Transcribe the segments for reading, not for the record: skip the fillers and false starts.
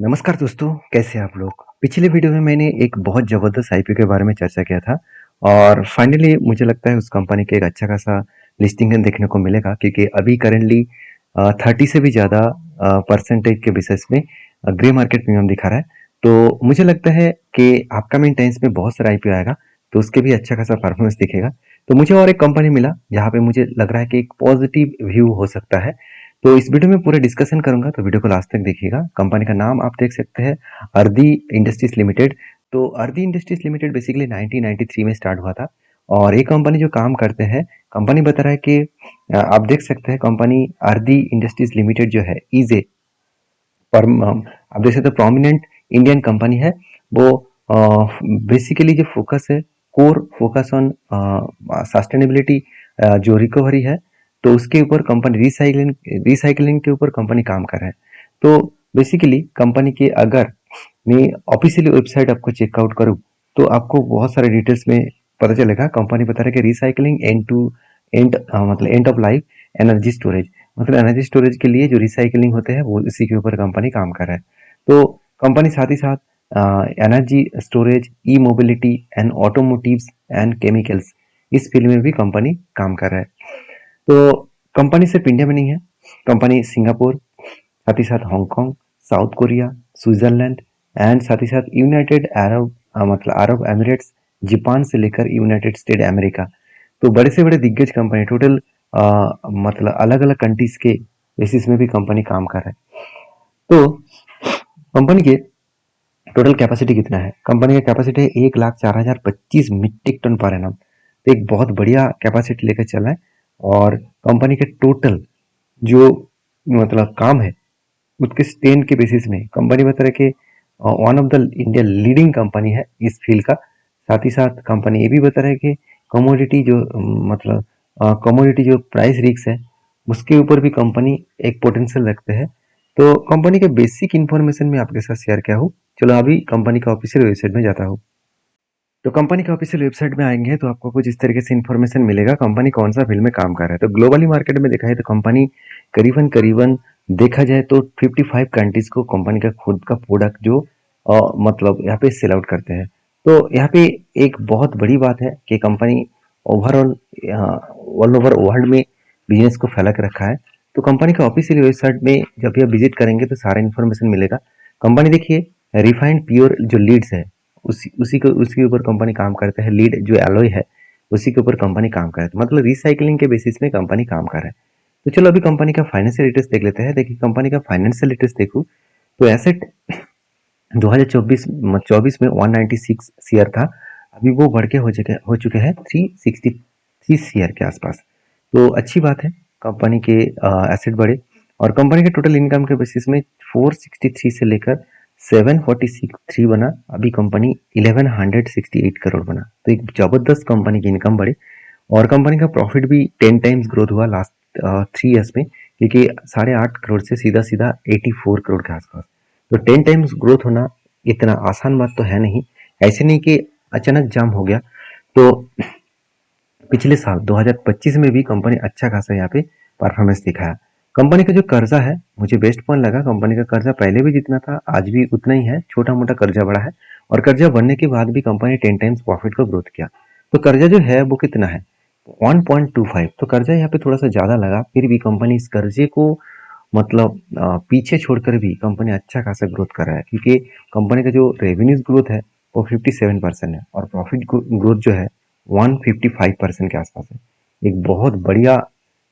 नमस्कार दोस्तों, कैसे हैं आप लोग? पिछले वीडियो में मैंने एक बहुत ज़बरदस्त आईपीओ के बारे में चर्चा किया था और फाइनली मुझे लगता है उस कंपनी के एक अच्छा खासा लिस्टिंग देखने को मिलेगा क्योंकि अभी करेंटली 30 से भी ज़्यादा परसेंटेज के बेसिस में ग्रे मार्केट प्रीमियम दिखा रहा है। तो मुझे लगता है कि अपकमिंग टाइम्स में बहुत सारा आईपीओ आएगा, तो उसके भी अच्छा खासा परफॉर्मेंस दिखेगा। तो मुझे और एक कंपनी मिला जहाँ पे मुझे लग रहा है कि एक पॉजिटिव व्यू हो सकता है। तो इस वीडियो में पूरा डिस्कशन करूंगा, तो वीडियो को लास्ट तक देखिएगा। कंपनी का नाम आप देख सकते हैं, अर्दी इंडस्ट्रीज लिमिटेड। तो अर्दी इंडस्ट्रीज लिमिटेड बेसिकली 1993 में स्टार्ट हुआ था और ये कंपनी जो काम करते हैं, कंपनी बता रहा है कि आप देख सकते हैं कंपनी अर्दी इंडस्ट्रीज लिमिटेड जो है इज ए आप देख सकते हैं प्रोमिनेंट इंडियन कंपनी है। वो बेसिकली जो फोकस है, कोर फोकस ऑन सस्टेनेबिलिटी, जो रिकवरी है, तो उसके ऊपर कंपनी रिसाइकलिंग रिसाइकलिंग के ऊपर कंपनी काम कर रहा है। तो बेसिकली कंपनी के अगर मैं ऑफिशियली वेबसाइट आपको चेकआउट करूँ तो आपको बहुत सारे डिटेल्स में पता चलेगा। कंपनी बता रहा है कि रिसाइकलिंग एंड टू एंड मतलब end of life energy storage, मतलब एनर्जी स्टोरेज के लिए जो रिसाइकलिंग होते हैं वो इसी के ऊपर कंपनी काम कर रहा है। तो कंपनी साथ ही साथ energy storage, E mobility and automotives and chemicals, इस फील्ड में भी कंपनी काम कर रहा है। तो कंपनी सिर्फ इंडिया में नहीं है, कंपनी सिंगापुर, साथ ही साथ Hong Kong, south Korea, Switzerland and साथ ही साथ यूनाइटेड अरब मतलब अरब एमिरेट्स, जापान से लेकर यूनाइटेड स्टेट अमेरिका, तो बड़े से बड़े दिग्गज कंपनी टोटल मतलब अलग अलग कंट्रीज के बेसिस में भी कंपनी काम कर रहा है। तो कंपनी के टोटल कैपेसिटी कितना है? कंपनी का कैपेसिटी है 1,04,025 मीट्रिक टन पर एनम। तो एक बहुत बढ़िया कैपेसिटी लेकर चल रहा है। और कंपनी के टोटल जो मतलब काम है उसके स्टैंड के बेसिस में कंपनी बता रहे कि one of the India leading company है इस फील्ड का। साथ ही साथ कंपनी ये भी बता रहे कि कमोडिटी जो मतलब कमोडिटी जो प्राइस रिस्क है उसके ऊपर भी कंपनी एक पोटेंशियल रखते हैं। तो कंपनी के बेसिक इन्फॉर्मेशन में आपके साथ शेयर किया हूँ। चलो अभी कंपनी का ऑफिशियल वेबसाइट में जाता हूँ। तो कंपनी के ऑफिशियल वेबसाइट में आएंगे तो आपको कुछ इस तरीके से इन्फॉर्मेशन मिलेगा कंपनी कौन सा फील्ड में काम कर रहा है। तो ग्लोबली मार्केट में देखा है तो कंपनी करीबन करीबन देखा जाए तो 55 कंट्रीज को कंपनी का खुद का प्रोडक्ट जो मतलब यहाँ पे सेल आउट करते हैं। तो यहाँ पे एक बहुत बड़ी बात है कि company overall all over world में बिजनेस को फैला के रखा है। तो कंपनी का ऑफिशियल वेबसाइट में जब भी आप विजिट करेंगे तो सारा इन्फॉर्मेशन मिलेगा। कंपनी देखिए, रिफाइंड प्योर जो लीड्स है उसी उसी को उसके ऊपर कंपनी काम करता है। लीड जो एलॉय है उसी के ऊपर कंपनी काम कर रहा है, मतलब रिसाइकलिंग के बेसिस में कंपनी काम कर रहा है। तो चलो अभी कंपनी का फाइनेंशियल डिटेल्स देख लेते हैं। देखिए कंपनी का फाइनेंशियल डिटेल्स देखूँ तो एसेट 2024 में 196 सीआर था, अभी वो बढ़ के हो चुके हैं 363 सीआर के आसपास। तो अच्छी बात है, कंपनी के एसेट बढ़े। और कंपनी के टोटल इनकम के बेसिस में 463 से लेकर 743 बना, अभी कंपनी 1168 करोड़ बना। तो एक जबरदस्त कंपनी की इनकम बढ़ी। और कंपनी का प्रॉफिट भी 10 टाइम्स ग्रोथ हुआ लास्ट 3 ईयर्स में, क्योंकि 8.5 करोड़ से सीधा सीधा 84 करोड़ के आसपास। तो 10 टाइम्स ग्रोथ होना इतना आसान बात तो है नहीं। ऐसे नहीं कि अचानक जाम हो गया। तो पिछले साल 2025 में भी कंपनी अच्छा खासा यहाँ पे परफॉर्मेंस दिखाया। कंपनी का जो कर्जा है मुझे बेस्ट पॉइंट लगा। कंपनी का कर्जा पहले भी जितना था आज भी उतना ही है, छोटा मोटा कर्जा बड़ा है। और कर्जा बढ़ने के बाद भी कंपनी 10 टाइम्स प्रॉफिट को ग्रोथ किया। तो कर्जा जो है वो कितना है? 1.25। तो कर्जा यहाँ पे थोड़ा सा ज्यादा लगा, फिर भी कंपनी इस कर्जे को मतलब पीछे छोड़कर भी कंपनी अच्छा खासा ग्रोथ कर रहा है, क्योंकि कंपनी का जो रेवेन्यूज ग्रोथ है वो 57% है और प्रॉफिट ग्रोथ जो है 155% के आसपास है। एक बहुत बढ़िया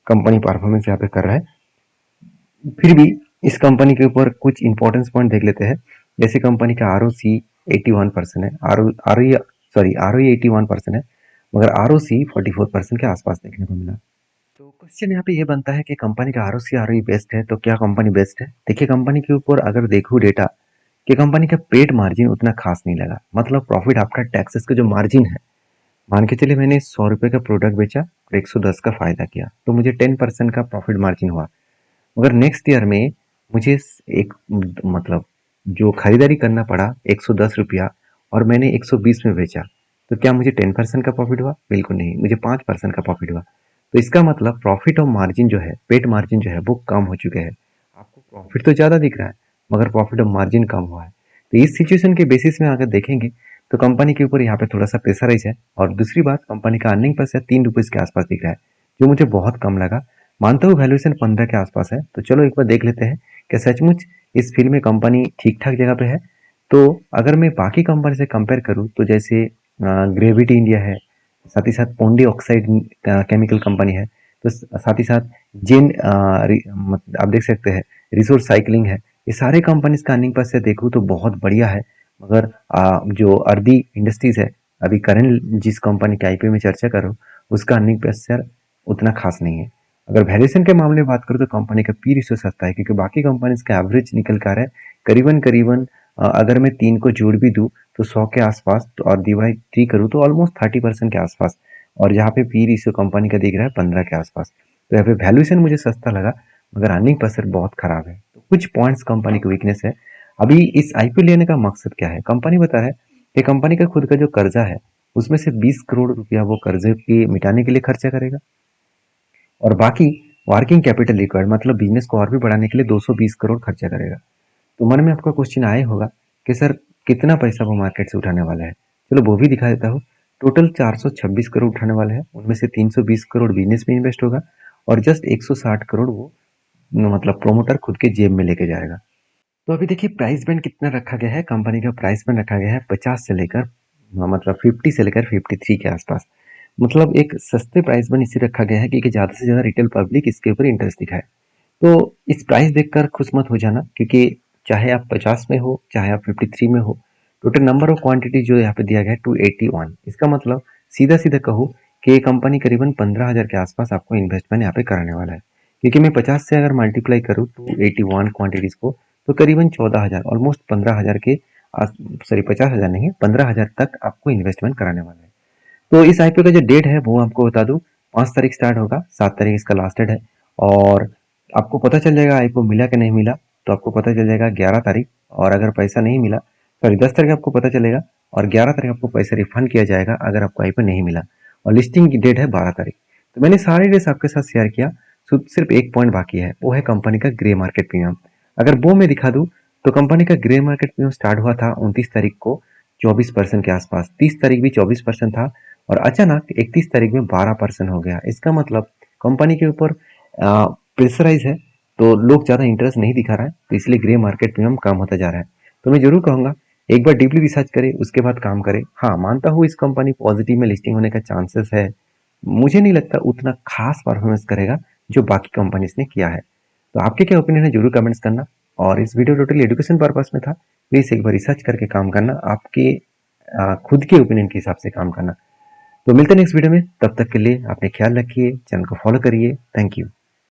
कंपनी परफॉर्मेंस यहाँ पे कर रहा है। फिर भी इस कंपनी के ऊपर कुछ इंपॉर्टेंस पॉइंट देख लेते हैं। जैसे कंपनी का आर ओ सी 81% है, आर ओ 81% है, मगर आर ओ सी 44% के आसपास देखने को मिला। तो क्वेश्चन यहाँ पे ये बनता है कि कंपनी का आरओसी आरओई बेस्ट है तो क्या कंपनी बेस्ट है? देखिए कंपनी के ऊपर अगर देखूँ डेटा कि कंपनी का पेड मार्जिन उतना खास नहीं लगा, मतलब प्रॉफिट आफ्टर टैक्सेस का जो मार्जिन है, मान के चलिए मैंने 100 रुपए का प्रोडक्ट बेचा और 110 का फायदा किया तो मुझे 10% का प्रॉफिट मार्जिन हुआ। मगर नेक्स्ट ईयर में मुझे एक मतलब जो खरीदारी करना पड़ा 110 रुपया और मैंने 120 में बेचा, तो क्या मुझे 10% का प्रॉफिट हुआ? बिल्कुल नहीं, मुझे 5% का प्रॉफिट हुआ। तो इसका मतलब प्रॉफिट और मार्जिन जो है, पेट मार्जिन जो है वो कम हो चुके हैं। आपको प्रॉफिट तो ज़्यादा दिख रहा है मगर प्रॉफिट और मार्जिन कम हुआ है। तो इस सिचुएशन के बेसिस में अगर देखेंगे तो कंपनी के ऊपर यहाँ पे थोड़ा सा प्रेशराइज है। और दूसरी बात, कंपनी का अर्निंग पर शेयर 3 रुपीज़ के आसपास दिख रहा है, जो मुझे बहुत कम लगा। मानता हूँ वैल्यूएशन 15 के आसपास है, तो चलो एक बार देख लेते हैं कि सचमुच इस फील्ड में कंपनी ठीक ठाक जगह पे है। तो अगर मैं बाकी कंपनी से कंपेयर करूँ तो जैसे ग्रेविटी इंडिया है, साथ ही साथ पोंडी ऑक्साइड केमिकल कंपनी है, तो साथ ही साथ जिन आप देख सकते हैं रिसोर्स साइकिलिंग है। ये सारे कंपनीज का अर्निंग पर से देखूँ तो बहुत बढ़िया है। मगर जो अर्दी इंडस्ट्रीज है, अभी करंट जिस कंपनी के आईपीओ में चर्चा कर रहा हूँ, उसका अर्निंग पर शेयर उतना खास नहीं है। अगर वैल्यूएशन के मामले में बात करूँ तो कंपनी का पी रेशियो सस्ता है, क्योंकि बाकी कंपनीज का एवरेज निकल कर रहा है करीबन करीबन अगर मैं 3 को जोड़ भी दूं तो 100 के आसपास, तो और डिवाइड 3 करूँ तो ऑलमोस्ट 30% के आसपास। और यहाँ पे पी रेशियो कंपनी का दिख रहा है 15 के आसपास। तो यहाँ पे वैल्यूएशन मुझे सस्ता लगा, मगर अर्निंग पर शेयर बहुत खराब है। तो कुछ पॉइंट्स कंपनी की वीकनेस है। अभी इस आईपीओ लेने का मकसद क्या है? कंपनी बता रहा है कि कंपनी का खुद का जो कर्जा है उसमें से 20 करोड़ रुपया वो कर्जे की मिटाने के लिए खर्चा करेगा, और बाकी वर्किंग कैपिटल रिक्वायर्ड मतलब बिजनेस को और भी बढ़ाने के लिए 220 करोड़ खर्चा करेगा। तो मन में आपका क्वेश्चन आए होगा कि सर कितना पैसा वो मार्केट से उठाने वाला है। चलो वो भी दिखा देता हूँ। टोटल 426 करोड़ उठाने वाला है, उनमें से 320 करोड़ बिजनेस में इन्वेस्ट होगा और जस्ट 160 करोड़ वो मतलब प्रोमोटर खुद के जेब में लेके जाएगा। तो अभी देखिए प्राइस बैंड कितना रखा गया है। कंपनी का प्राइस बैंड रखा गया है 50 से लेकर मतलब 50 से लेकर 53 के आसपास। मतलब एक सस्ते प्राइस बैंड इसी रखा गया है क्योंकि ज़्यादा से ज़्यादा रिटेल पब्लिक इसके ऊपर इंटरेस्ट दिखाए। तो इस प्राइस देखकर खुश मत हो जाना, क्योंकि चाहे आप 50 में हो चाहे आप 53 में हो, टोटल नंबर ऑफ क्वांटिटी जो यहाँ पे दिया गया है 281। इसका मतलब सीधा सीधा कहूँ कि ये कंपनी करीबन 15,000 के आसपास आपको इन्वेस्टमेंट यहाँ पे कराने वाला है। क्योंकि मैं 50 से अगर मल्टीप्लाई करूँ 281 क्वांटिटीज को, तो करीबन 14,000 ऑलमोस्ट 15,000 के सॉरी 50,000 नहीं 15,000 तक आपको इन्वेस्टमेंट कराने वाला है। तो इस आईपीओ का जो डेट है वो आपको बता दूं, 5 तारीख स्टार्ट होगा, 7 तारीख इसका लास्ट डेट है। और आपको पता चल जाएगा आईपीओ मिला कि नहीं मिला, तो आपको पता चल जाएगा 11 तारीख। और अगर पैसा नहीं मिला, सॉरी 10 तारीख आपको पता चलेगा, और 11 तारीख आपको पैसा रिफंड किया जाएगा अगर आपको आईपीओ नहीं मिला। और लिस्टिंग की डेट है 12 तारीख। तो मैंने सारे डेट्स आपके साथ शेयर किया। सिर्फ एक पॉइंट बाकी है, वो है कंपनी का ग्रे मार्केट प्रीमियम। अगर वो मैं दिखा दूं तो कंपनी का ग्रे मार्केट प्रीमियम स्टार्ट हुआ था 29 तारीख को 24% के आसपास, 30 तारीख भी 24% था, और अचानक 31 तारीख में 12% हो गया। इसका मतलब कंपनी के ऊपर प्रेशराइज है, तो लोग ज़्यादा इंटरेस्ट नहीं दिखा रहा है, तो इसलिए ग्रे मार्केट प्रीमियम कम होता जा रहा है। तो मैं जरूर कहूँगा एक बार डीपली रिसर्च करें उसके बाद काम करें। हाँ, मानता हूँ इस कंपनी पॉजिटिव में लिस्टिंग होने का चांसेस है। मुझे नहीं लगता उतना खास परफॉर्मेंस करेगा जो बाकी कंपनीज ने किया है। तो आपके क्या ओपिनियन है जरूर कमेंट्स करना। और इस वीडियो टोटली एजुकेशन पर्पस में था, प्लीज़ एक बार रिसर्च करके काम करना, आपके खुद के ओपिनियन के हिसाब से काम करना। तो मिलते हैं नेक्स्ट वीडियो में, तब तक के लिए अपने ख्याल रखिए, चैनल को फॉलो करिए। Thank you.